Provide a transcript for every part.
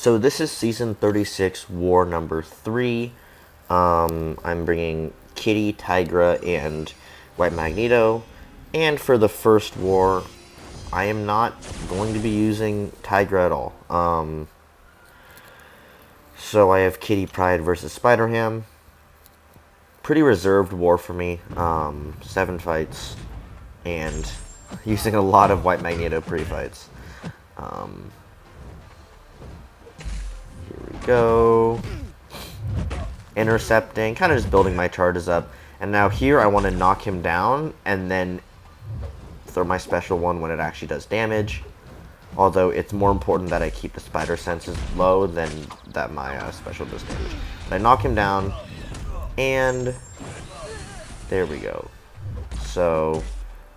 So this is season 36, war number 3. I'm bringing Kitty, Tigra, and White Magneto. And for the first war, I am not going to be using Tigra at all. So I have Kitty, Pryde versus Spider-Ham. Pretty reserved war for me. 7 fights. And using a lot of White Magneto pre-fights. Here we go. Intercepting, kind of just building my charges up. And now here I want to knock him down and then throw my special one when it actually does damage. Although it's more important that I keep the spider senses low than that my special does damage. But I knock him down, and there we go. So,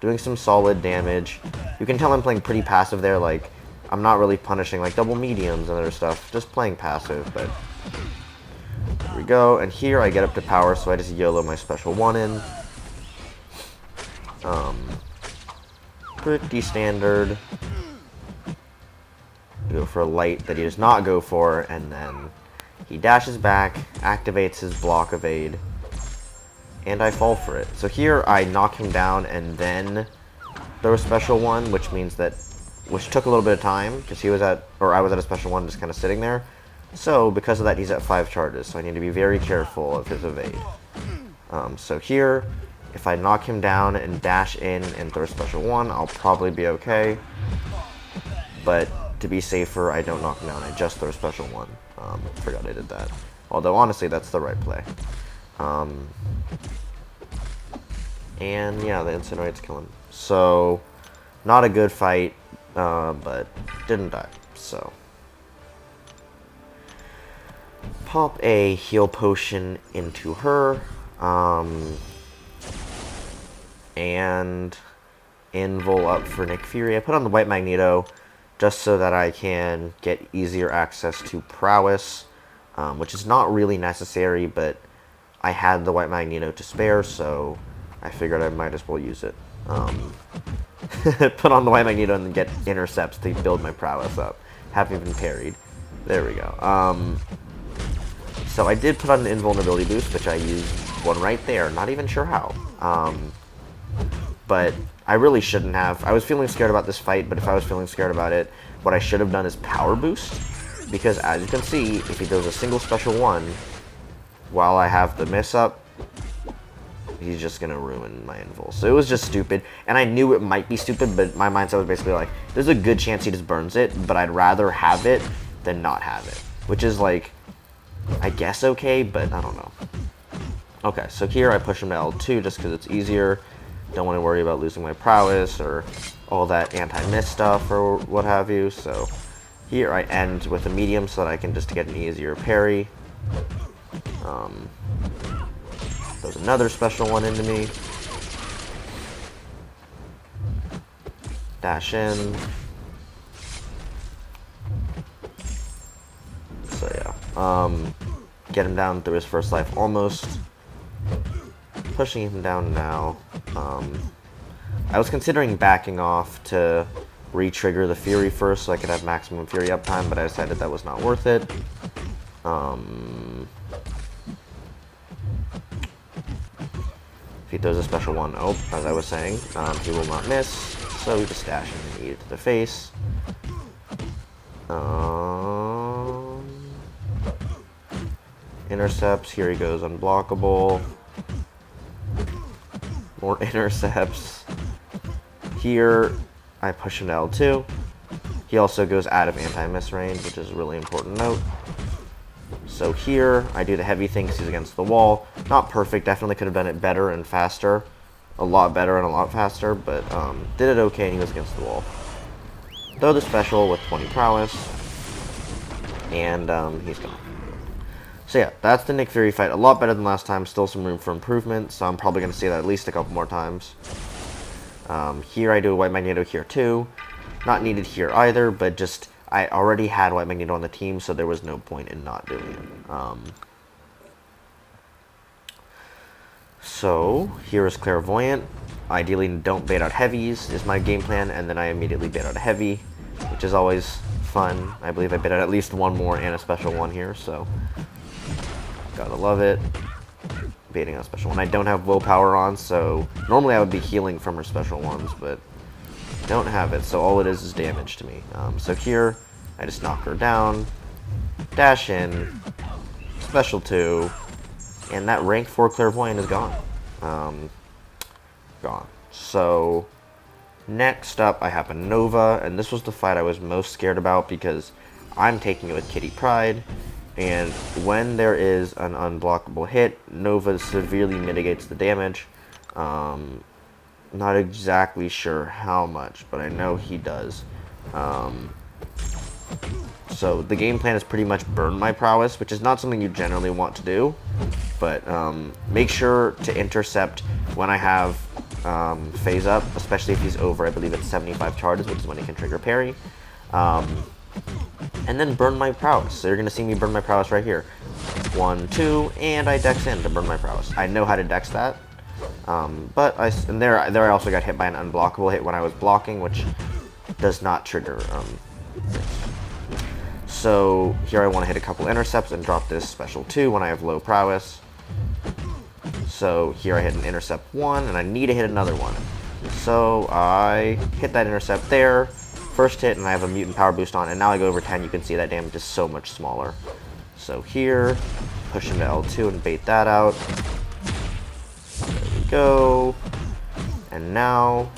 doing some solid damage. You can tell I'm playing pretty passive there, like, I'm not really punishing like double mediums and other stuff, just playing passive, but here we go. And here I get up to power, so I just YOLO my special one in. Pretty standard. Go for a light that he does not go for, and then he dashes back, activates his block evade, and I fall for it. So here I knock him down and then throw a special one, which took a little bit of time because I was at a special one just kind of sitting there. So because of that, he's at 5 charges, so I need to be very careful of his evade. So here, if I knock him down and dash in and throw a special one, I'll probably be okay. But to be safer, I don't knock him down, I just throw a special one. Forgot I did that. Although, honestly, that's the right play. And, yeah, the incinerates kill him. So, not a good fight, but didn't die, so. Pop a heal potion into her, and invul up for Nick Fury. I put on the White Magneto just so that I can get easier access to prowess, which is not really necessary, but I had the White Magneto to spare, so I figured I might as well use it. Put on the White Magneto and then get intercepts to build my prowess up. Haven't even parried. There we go. So I did put on an invulnerability boost, which I used one right there. Not even sure how. But I really shouldn't have. I was feeling scared about this fight, but if I was feeling scared about it, what I should have done is power boost. Because as you can see, if he does a single special one, while I have the miss up, he's just going to ruin my invul. So it was just stupid. And I knew it might be stupid, but my mindset was basically like, there's a good chance he just burns it, but I'd rather have it than not have it. Which is like, I guess okay, but I don't know. Okay, so here I push him to L2 just because it's easier. Don't want to worry about losing my prowess or all that anti-miss stuff or what have you. So here I end with a medium so that I can just get an easier parry. There's another special one into me. Dash in. So yeah. Get him down through his first life almost. Pushing him down now. I was considering backing off to re-trigger the Fury first so I could have maximum Fury uptime, but I decided that was not worth it. If he throws a special one, as I was saying, he will not miss, so we just dash him and eat it to the face. Intercepts, here he goes unblockable. More intercepts. Here, I push him to L2. He also goes out of anti-miss range, which is a really important note. So here, I do the heavy thing because he's against the wall. Not perfect, definitely could have done it better and faster. A lot better and a lot faster, but did it okay and he was against the wall. Throw the special with 20 prowess, and he's gone. So yeah, that's the Nick Fury fight. A lot better than last time. Still some room for improvement, so I'm probably going to see that at least a couple more times. Here I do a White Magneto here too. Not needed here either, but just I already had White Magneto on the team, so there was no point in not doing it. So here is Clairvoyant. Ideally don't bait out heavies is my game plan, and then I immediately bait out a heavy, which is always fun. I believe I bit at least one more and a special one here, so gotta love it. Baiting on a special one. I don't have willpower on, so normally I would be healing from her special ones, but don't have it, so all it is damage to me. So here, I just knock her down, dash in, special 2, and that rank 4 clairvoyant is gone. Gone. So next up, I have a Nova, and this was the fight I was most scared about because I'm taking it with Kitty Pryde, and when there is an unblockable hit, Nova severely mitigates the damage. Not exactly sure how much, but I know he does. So the game plan is pretty much burn my prowess, which is not something you generally want to do, but make sure to intercept when I have phase up, especially if he's over, I believe it's 75 charges, which is when he can trigger parry. And then burn my prowess. So you're going to see me burn my prowess right here. 1, 2, and I dex in to burn my prowess. I know how to dex that. But there I also got hit by an unblockable hit when I was blocking, which does not trigger. So here I want to hit a couple intercepts and drop this special 2 when I have low prowess. So here I hit an intercept 1, and I need to hit another one. So I hit that intercept there. First hit, and I have a mutant power boost on, and now I go over 10. You can see that damage is so much smaller. So here, push into L2 and bait that out. There we go. And now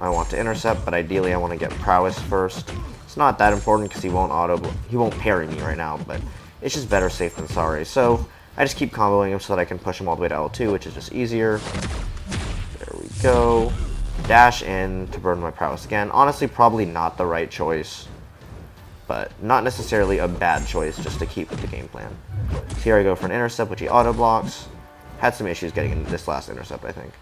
I want to intercept, but ideally I want to get prowess first. It's not that important because he won't parry me right now, but it's just better safe than sorry. So I just keep comboing him so that I can push him all the way to L2, which is just easier. There we go. Dash in to burn my prowess again. Honestly, probably not the right choice, but not necessarily a bad choice just to keep with the game plan. So here I go for an intercept, which he auto blocks. Had some issues getting in this last intercept, I think.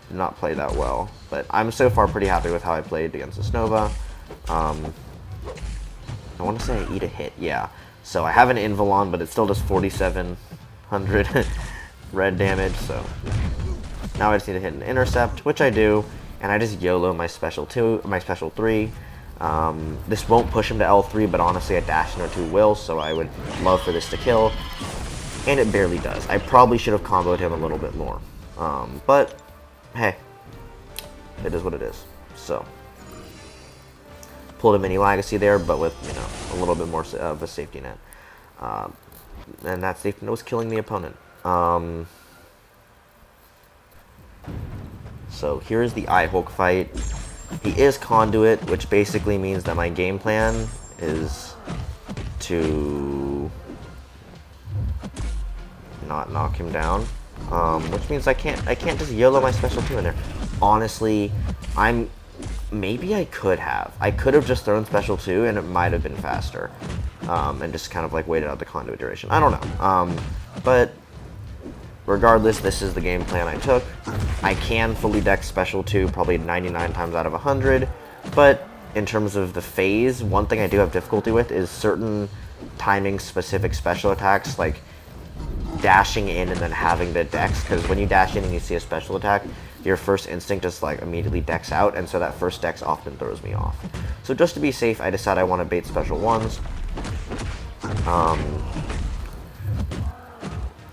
Did not play that well, but I'm so far pretty happy with how I played against this Nova. I want to say I eat a hit, yeah. So I have an Invalon, but it still does 4,700 red damage, so now I just need to hit an intercept, which I do. And I just YOLO my special 3. This won't push him to L3, but honestly a dash into 2 will, so I would love for this to kill. And it barely does. I probably should have comboed him a little bit more. But, hey, it is what it is. So, pulled a mini legacy there, but with, you know, a little bit more of a safety net. And that safety net was killing the opponent. So here's the IHulk fight. He is Conduit, which basically means that my game plan is to not knock him down, which means I can't just YOLO my special 2 in there. Honestly, maybe I could have just thrown special 2 and it might have been faster, and just kind of like waited out the Conduit duration. I don't know, but regardless, this is the game plan I took. I can fully dex special 2 probably 99 times out of 100, but in terms of the phase, one thing I do have difficulty with is certain timing specific special attacks, like dashing in and then having the dex, because when you dash in and you see a special attack, your first instinct is like immediately dex out, and so that first dex often throws me off. So just to be safe, I decide I want to bait special 1s.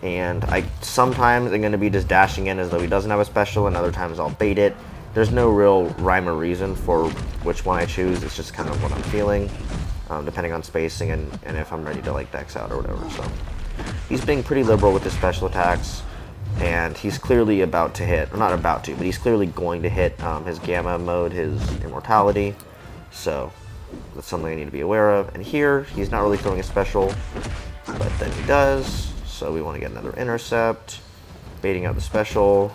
And I sometimes am going to be just dashing in as though he doesn't have a special, and other times I'll bait it. There's no real rhyme or reason for which one I choose. It's just kind of what I'm feeling, depending on spacing and if I'm ready to like dex out or whatever. So he's being pretty liberal with his special attacks, and he's clearly about to hit, or not about to, but he's clearly going to hit his Gamma mode, his Immortality. So that's something I need to be aware of. And here, he's not really throwing a special, but then he does. So we want to get another intercept, baiting out the special.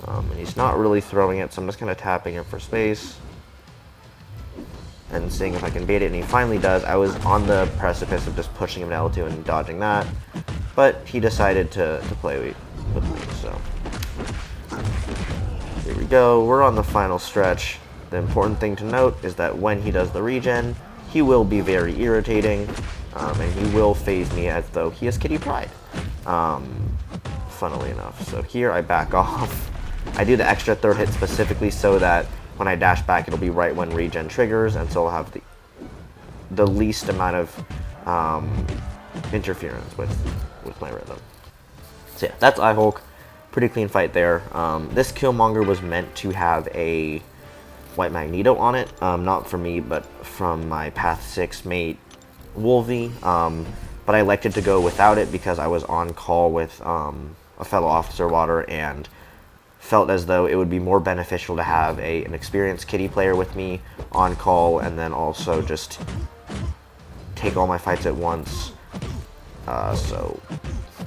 And he's not really throwing it, so I'm just kind of tapping him for space and seeing if I can bait it, and he finally does. I was on the precipice of just pushing him to L2 and dodging that, but he decided to play with me, so here we go. We're on the final stretch. The important thing to note is that when he does the regen, he will be very irritating, and he will phase me as though he is Kitty Pryde, funnily enough. So here I back off, I do the extra third hit specifically so that when I dash back, it'll be right when regen triggers, and so I'll have the least amount of interference with my rhythm. So yeah, that's IHulk. Pretty clean fight there. This Killmonger was meant to have a White Magneto on it, not for me, but from my Path 6 mate, Wolvie. But I elected to go without it because I was on call with a fellow officer water and felt as though it would be more beneficial to have an experienced kitty player with me on call, and then also just take all my fights at once. So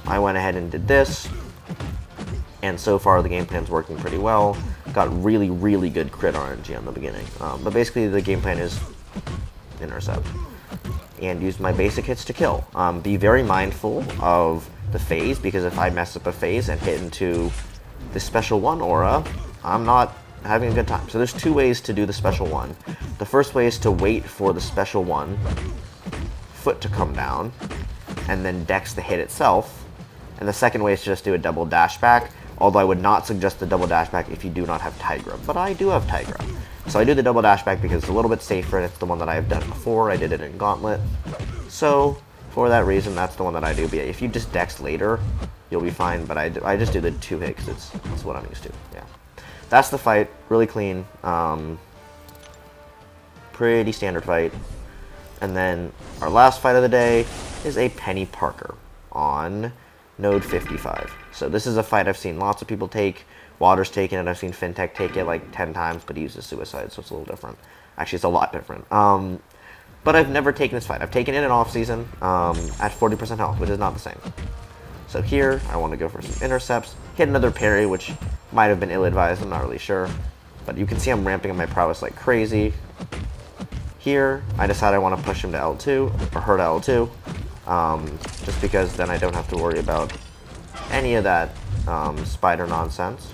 I went ahead and did this, and so far the game plan's working pretty well. Got really, really good crit RNG on the beginning. But basically the game plan is intercept and use my basic hits to kill. Be very mindful of the phase, because if I mess up a phase and hit into the special one aura, I'm not having a good time. So there's two ways to do the special one. The first way is to wait for the special one foot to come down and then dex the hit itself. And the second way is to just do a double dash back, although I would not suggest the double dash back if you do not have Tigra, but I do have Tigra. So I do the double dash back because it's a little bit safer, and it's the one that I've done before. I did it in Gauntlet. So for that reason, that's the one that I do. But yeah, if you just dex later, you'll be fine, but I just do the 2 hit because it's what I'm used to. Yeah, that's the fight. Really clean. Pretty standard fight. And then our last fight of the day is a Peni Parker on node 55. So this is a fight I've seen lots of people take. Water's taken it. I've seen Fintech take it like 10 times, but he uses suicide, so it's a little different. Actually, it's a lot different. But I've never taken this fight. I've taken it in off-season at 40% health, which is not the same. So here, I want to go for some intercepts. Hit another parry, which might have been ill-advised. I'm not really sure. But you can see I'm ramping up my prowess like crazy. Here, I decide I want to push him to L2, or her to L2. Just because then I don't have to worry about any of that spider nonsense.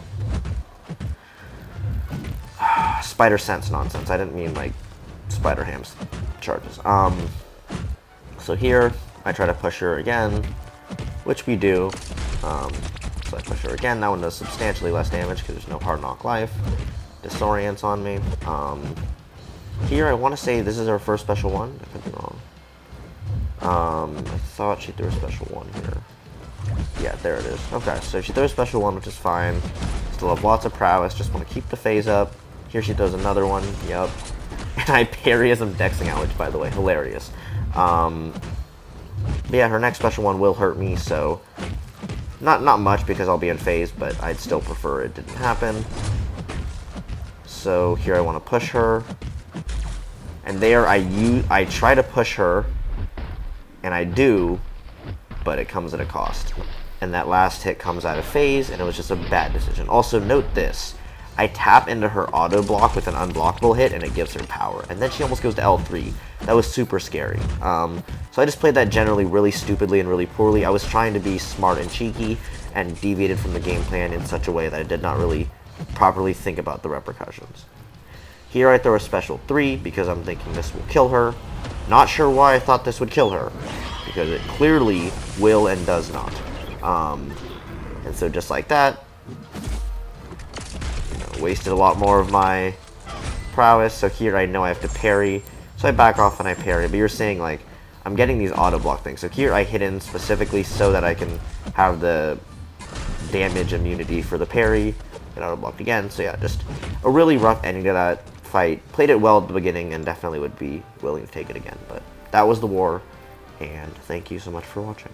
Spider sense nonsense. I didn't mean like spider hams charges. So here, I try to push her again, which we do. So I push her again. That one does substantially less damage because there's no hard knock life. Disorients on me. Here, I want to say this is our first special one. I could be wrong. I thought she threw a special one here. Yeah, there it is. Okay, so she throws a special one, which is fine. Still have lots of prowess. Just want to keep the phase up. Here she throws another one. Yep. And I parry as I'm dexing out, which, by the way, hilarious. But yeah, her next special one will hurt me, so not much because I'll be in phase, but I'd still prefer it didn't happen. So here I want to push her. And there I try to push her, and I do, but it comes at a cost. And that last hit comes out of phase, and it was just a bad decision. Also, note this. I tap into her auto block with an unblockable hit, and it gives her power. And then she almost goes to L3. That was super scary. So I just played that generally really stupidly and really poorly. I was trying to be smart and cheeky, and deviated from the game plan in such a way that I did not really properly think about the repercussions. Here I throw a special 3 because I'm thinking this will kill her. Not sure why I thought this would kill her, because it clearly will and does not. And so just like that, wasted a lot more of my prowess. So here I know I have to parry, so I back off and I parry. But you're seeing, like, I'm getting these auto block things. So here I hit in specifically so that I can have the damage immunity for the parry. Get auto blocked again. So yeah, just a really rough ending to that fight. Played it well at the beginning and definitely would be willing to take it again. But that was the war, and thank you so much for watching.